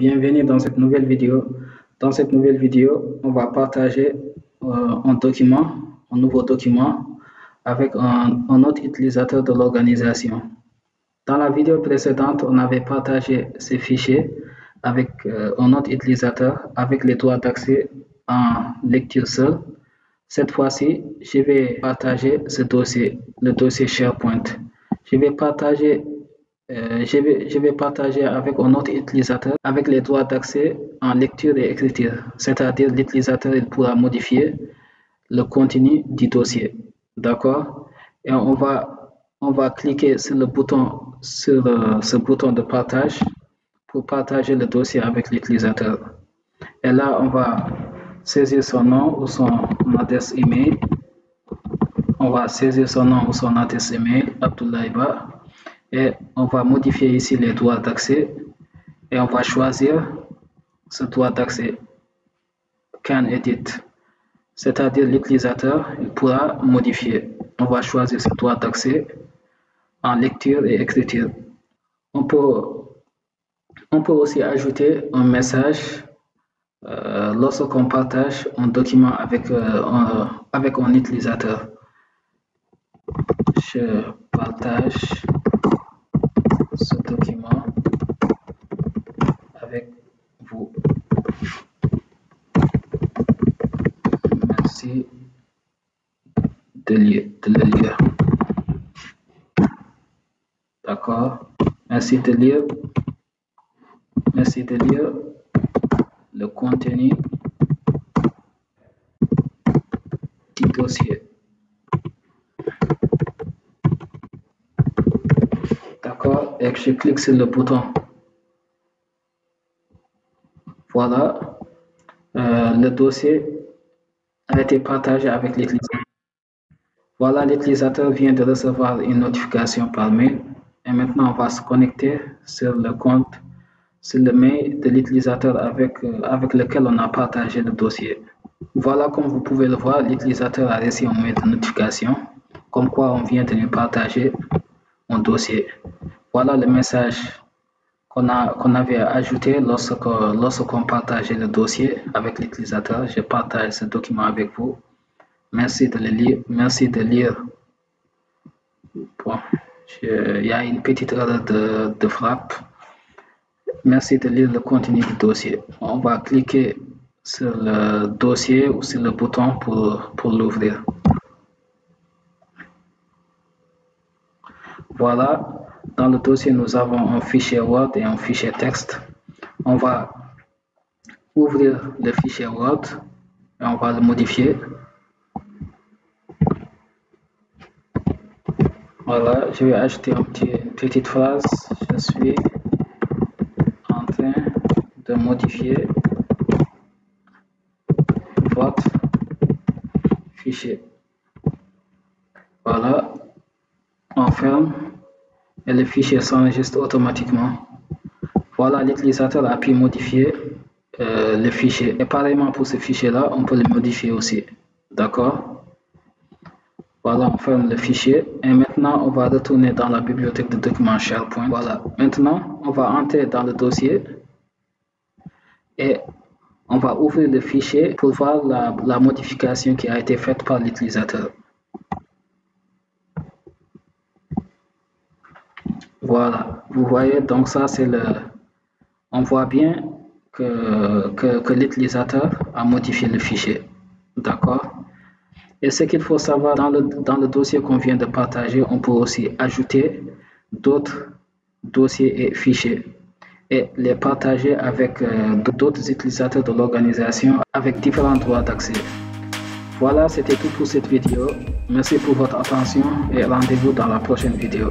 bienvenue dans cette nouvelle vidéo. Dans cette nouvelle vidéo, on va partager un nouveau document avec un autre utilisateur de l'organisation. Dans la vidéo précédente, on avait partagé ces fichiers avec un autre utilisateur avec les droits d'accès en lecture seule. Cette fois-ci, je vais partager ce dossier, le dossier SharePoint. Je vais partager avec un autre utilisateur avec les droits d'accès en lecture et écriture, c'est-à-dire l'utilisateur pourra modifier le contenu du dossier. D'accord? Et on va cliquer sur le bouton, ce bouton de partage pour partager le dossier avec l'utilisateur. Et là, on va saisir son nom ou son adresse email. On va saisir son nom ou son adresse email, Abdoulaye Ba. Et on va modifier ici les droits d'accès et on va choisir ce droit d'accès Can Edit, c'est-à-dire l'utilisateur pourra modifier. On va choisir ce droit d'accès en lecture et écriture. On peut aussi ajouter un message lorsqu'on partage un document avec un utilisateur. Je partage ce document avec vous. Merci de le lire. D'accord. Merci de lire le contenu du dossier. D'accord, et je clique sur le bouton. Voilà, le dossier a été partagé avec l'utilisateur. Voilà, l'utilisateur vient de recevoir une notification par mail et maintenant on va se connecter sur le compte, sur le mail de l'utilisateur avec lequel on a partagé le dossier. Voilà, comme vous pouvez le voir, l'utilisateur a reçu un mail de notification comme quoi on vient de lui partager un dossier. Voilà le message qu'on avait ajouté lorsqu'on partageait le dossier avec l'utilisateur. Je partage ce document avec vous. Merci de le lire. Merci de lire. Bon, il y a une petite erreur de frappe. Merci de lire le contenu du dossier. On va cliquer sur le dossier ou sur le bouton pour l'ouvrir. Voilà, dans le dossier, nous avons un fichier Word et un fichier texte. On va ouvrir le fichier Word et on va le modifier. Voilà, je vais ajouter une petite phrase. Je suis en train de modifier votre fichier. Voilà, on ferme et le fichier s'enregistre automatiquement. Voilà, l'utilisateur a pu modifier le fichier. Et pareillement pour ce fichier-là, on peut le modifier aussi. D'accord? Voilà, on ferme le fichier et maintenant on va retourner dans la bibliothèque de documents SharePoint. Voilà, maintenant on va entrer dans le dossier et on va ouvrir le fichier pour voir la modification qui a été faite par l'utilisateur. Voilà, vous voyez, donc ça c'est on voit bien que l'utilisateur a modifié le fichier. D'accord? Et ce qu'il faut savoir dans le dossier qu'on vient de partager, on peut aussi ajouter d'autres dossiers et fichiers et les partager avec d'autres utilisateurs de l'organisation avec différents droits d'accès. Voilà, c'était tout pour cette vidéo. Merci pour votre attention et rendez-vous dans la prochaine vidéo.